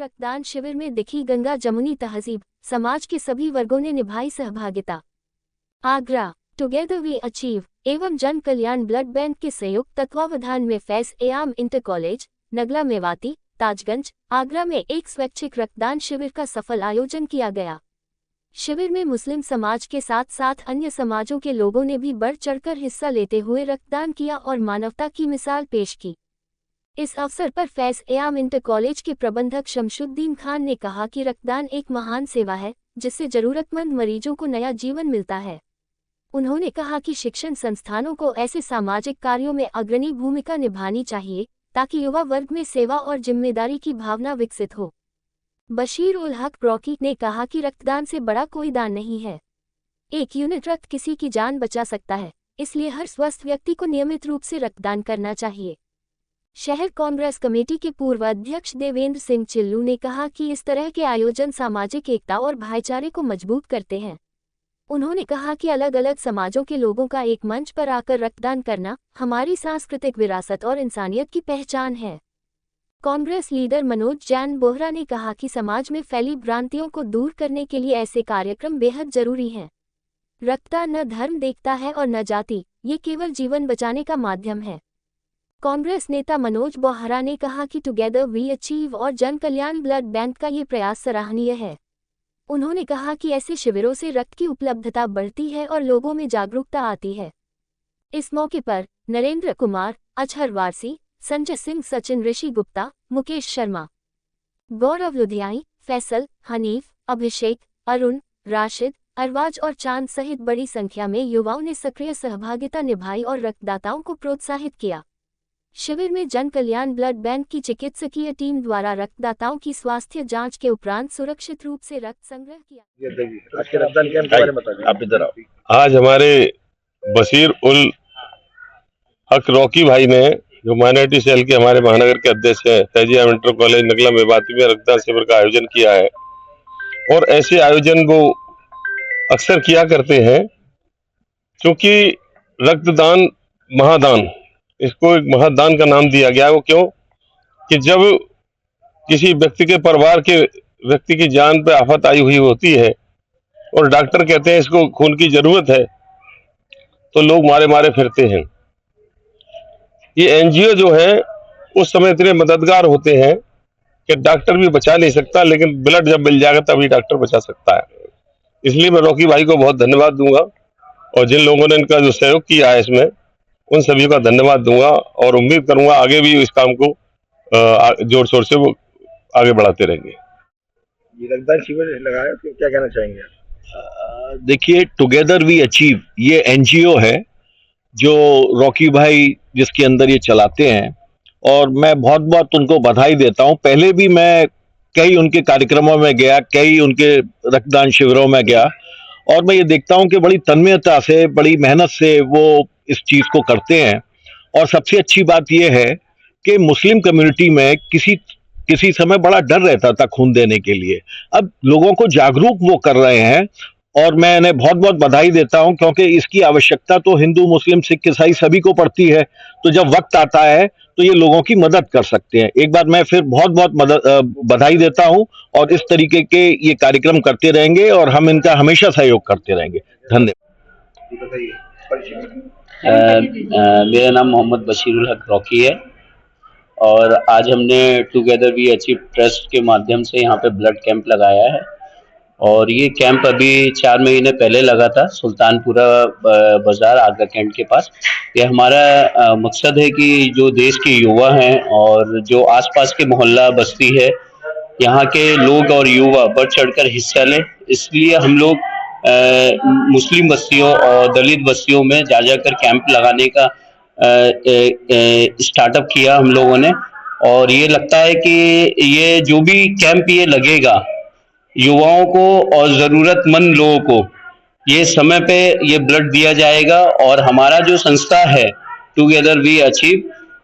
रक्तदान शिविर में दिखी गंगा जमुनी तहजीब, समाज के सभी वर्गों ने निभाई सहभागिता। आगरा टुगेदर वी अचीव एवं जन कल्याण ब्लड बैंक के संयुक्त तत्वावधान में फैज ए आम इंटर कॉलेज, नगला मेवाती, ताजगंज, आगरा में एक स्वैच्छिक रक्तदान शिविर का सफल आयोजन किया गया। शिविर में मुस्लिम समाज के साथ साथ अन्य समाजों के लोगों ने भी बढ़ चढ़कर हिस्सा लेते हुए रक्तदान किया और मानवता की मिसाल पेश की। इस अवसर पर फैज ए आम इंटर कॉलेज के प्रबंधक शमशुद्दीन खान ने कहा कि रक्तदान एक महान सेवा है जिससे जरूरतमंद मरीजों को नया जीवन मिलता है। उन्होंने कहा कि शिक्षण संस्थानों को ऐसे सामाजिक कार्यों में अग्रणी भूमिका निभानी चाहिए ताकि युवा वर्ग में सेवा और जिम्मेदारी की भावना विकसित हो। बशीर उल हक रॉकी ने कहा कि रक्तदान से बड़ा कोई दान नहीं है। एक यूनिट रक्त किसी की जान बचा सकता है, इसलिए हर स्वस्थ व्यक्ति को नियमित रूप से रक्तदान करना चाहिए। शहर कांग्रेस कमेटी के पूर्व अध्यक्ष देवेंद्र सिंह चिल्लू ने कहा कि इस तरह के आयोजन सामाजिक एकता और भाईचारे को मजबूत करते हैं। उन्होंने कहा कि अलग अलग समाजों के लोगों का एक मंच पर आकर रक्तदान करना हमारी सांस्कृतिक विरासत और इंसानियत की पहचान है। कांग्रेस लीडर मनोज जैन बोहरा ने कहा कि समाज में फैली भ्रांतियों को दूर करने के लिए ऐसे कार्यक्रम बेहद जरूरी हैं। रक्तदान न धर्म देखता है और न जाति, ये केवल जीवन बचाने का माध्यम है। कांग्रेस नेता मनोज बोहरा ने कहा कि टुगेदर वी अचीव और जन कल्याण ब्लड बैंक का ये प्रयास सराहनीय है। उन्होंने कहा कि ऐसे शिविरों से रक्त की उपलब्धता बढ़ती है और लोगों में जागरूकता आती है। इस मौके पर नरेंद्र कुमार, अजहर वारसी, संजय सिंह, सचिन ऋषि गुप्ता, मुकेश शर्मा, गौरव लुधियाई, फैसल, हनीफ, अभिषेक, अरुण, राशिद, अरवाज और चांद सहित बड़ी संख्या में युवाओं ने सक्रिय सहभागिता निभाई और रक्तदाताओं को प्रोत्साहित किया। शिविर में जन कल्याण ब्लड बैंक की चिकित्सकीय टीम द्वारा रक्तदाताओं की स्वास्थ्य जांच के उपरांत सुरक्षित रूप से रक्त संग्रह किया। आज के रक्तदान कैंप के बारे में बताइए। आप इधर आओ। आज हमारे बशीर उल हक रॉकी भाई ने, जो माइनॉरिटी सेल के हमारे महानगर के अध्यक्ष हैं, फैज ए आम इंटर कॉलेज नगला मेवाती में रक्तदान शिविर का आयोजन किया है। और ऐसे आयोजन वो अक्सर किया करते हैं क्योंकि रक्तदान महादान, इसको एक महादान का नाम दिया गया है। वो क्यों कि जब किसी व्यक्ति के परिवार के व्यक्ति की जान पे आफत आई हुई होती है और डॉक्टर कहते हैं इसको खून की जरूरत है, तो लोग मारे मारे फिरते हैं। ये एनजीओ जो है उस समय इतने मददगार होते हैं कि डॉक्टर भी बचा नहीं सकता, लेकिन ब्लड जब मिल जाएगा तभी डॉक्टर बचा सकता है। इसलिए मैं रॉकी भाई को बहुत धन्यवाद दूंगा और जिन लोगों ने इनका जो सहयोग किया है इसमें, उन सभी का धन्यवाद दूंगा और उम्मीद करूंगा आगे भी इस काम को जोर शोर से वो आगे बढ़ाते रहेंगे। ये रक्तदान शिविर लगाया तो क्या कहना चाहेंगे? देखिए, टुगेदर वी अचीव ये एनजीओ है जो रॉकी भाई जिसके अंदर ये चलाते हैं, और मैं बहुत बहुत उनको बधाई देता हूं। पहले भी मैं कई उनके कार्यक्रमों में गया, कई उनके रक्तदान शिविरों में गया, और मैं ये देखता हूं कि बड़ी तन्मयता से, बड़ी मेहनत से वो इस चीज को करते हैं। और सबसे अच्छी बात यह है कि मुस्लिम कम्युनिटी में किसी समय बड़ा डर रहता था खून देने के लिए। अब लोगों को जागरूक वो कर रहे हैं और मैं इन्हें बहुत बहुत बधाई देता हूं, क्योंकि इसकी आवश्यकता तो हिंदू, मुस्लिम, सिख, ईसाई सभी को पड़ती है। तो जब वक्त आता है तो ये लोगों की मदद कर सकते हैं। एक बार मैं फिर बहुत बहुत बधाई देता हूं और इस तरीके के ये कार्यक्रम करते रहेंगे और हम इनका हमेशा सहयोग करते रहेंगे। धन्यवाद। मेरा नाम मोहम्मद बशीर उल हक रॉकी है और आज हमने टुगेदर वी अचीव ट्रस्ट के माध्यम से यहाँ पे ब्लड कैंप लगाया है। और ये कैंप अभी 4 महीने पहले लगा था सुल्तानपुरा बाजार आगरा कैंट के पास। ये हमारा मकसद है कि जो देश के युवा हैं और जो आसपास के मोहल्ला बस्ती है, यहाँ के लोग और युवा बढ़ चढ़कर हिस्सा लें। इसलिए हम लोग मुस्लिम बस्तियों और दलित बस्तियों में जा जाकर कैंप लगाने का स्टार्टअप किया हम लोगों ने। और ये लगता है कि ये जो भी कैंप ये लगेगा, युवाओं को और ज़रूरतमंद लोगों को ये समय पे ये ब्लड दिया जाएगा। और हमारा जो संस्था है टुगेदर वी अचीव,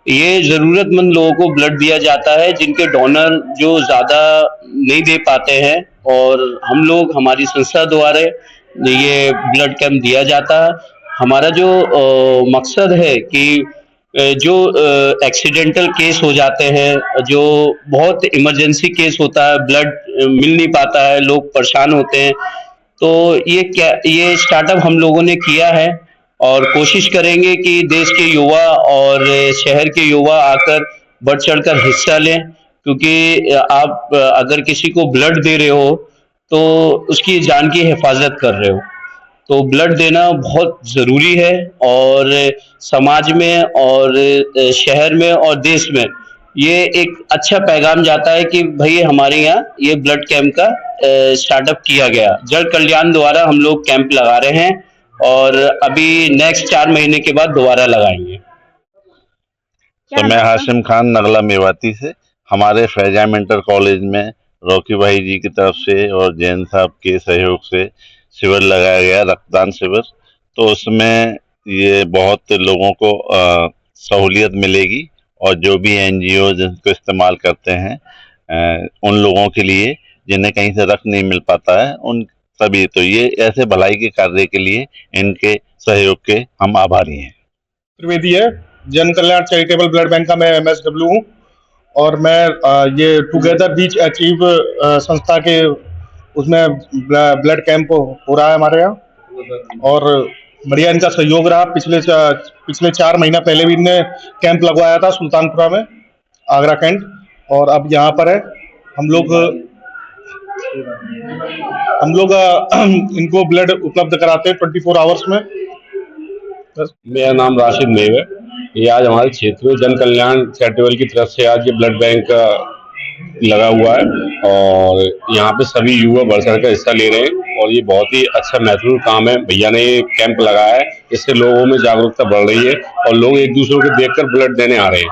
ये ज़रूरतमंद लोगों को ब्लड दिया जाता है जिनके डोनर जो ज़्यादा नहीं दे पाते हैं, और हम लोग हमारी संस्था द्वारा ये ब्लड कैंप दिया जाता है। हमारा जो मकसद है कि जो एक्सीडेंटल केस हो जाते हैं, जो बहुत इमरजेंसी केस होता है, ब्लड मिल नहीं पाता है, लोग परेशान होते हैं, तो ये स्टार्टअप हम लोगों ने किया है और कोशिश करेंगे कि देश के युवा और शहर के युवा आकर बढ़ चढ़कर हिस्सा लें, क्योंकि आप अगर किसी को ब्लड दे रहे हो तो उसकी जान की हिफाजत कर रहे हो। तो ब्लड देना बहुत ज़रूरी है और समाज में और शहर में और देश में ये एक अच्छा पैगाम जाता है कि भाई हमारे यहाँ ये ब्लड कैंप का स्टार्टअप किया गया। जल कल्याण द्वारा हम लोग कैंप लगा रहे हैं और अभी नेक्स्ट 4 महीने के बाद दोबारा लगाएंगे। क्या तो मैं नाम है? हाशिम खान नगला मेवाती से, हमारे फैजाम इंटर कॉलेज में रॉकी भाई जी की तरफ से और जैन साहब के सहयोग से शिविर लगाया गया, रक्तदान शिविर। तो उसमें ये बहुत लोगों को सहूलियत मिलेगी और जो भी एनजीओ जिनको इस्तेमाल करते हैं उन लोगों के लिए जिन्हें कहीं से रक्त नहीं मिल पाता है, उन सभी, तो ये ऐसे भलाई के कार्य के लिए इनके सहयोग के हम आभारी हैं। त्रिवेदी है, जन कल्याण चैरिटेबल ब्लड बैंक का मैं MSW हूँ और मैं ये टुगेदर वी अचीव संस्था के उसमें ब्लड कैंप हो रहा है हमारे यहाँ और बढ़िया इनका सहयोग रहा। पिछले 4 महीना पहले भी इनने कैंप लगवाया था सुल्तानपुरा में, आगरा कैंट, और अब यहाँ पर है। हम लोग इनको ब्लड उपलब्ध कराते हैं 24 आवर्स में। मेरा नाम राशिद मेव है। ये आज हमारे क्षेत्र में जन कल्याण चैरिटेबल की तरफ से आज ये ब्लड बैंक लगा हुआ है और यहाँ पे सभी युवा बढ़ चढ़ कर हिस्सा ले रहे हैं और ये बहुत ही अच्छा महत्वपूर्ण काम है। भैया ने ये कैंप लगाया है, इससे लोगों में जागरूकता बढ़ रही है और लोग एक दूसरे को देखकर ब्लड देने आ रहे हैं।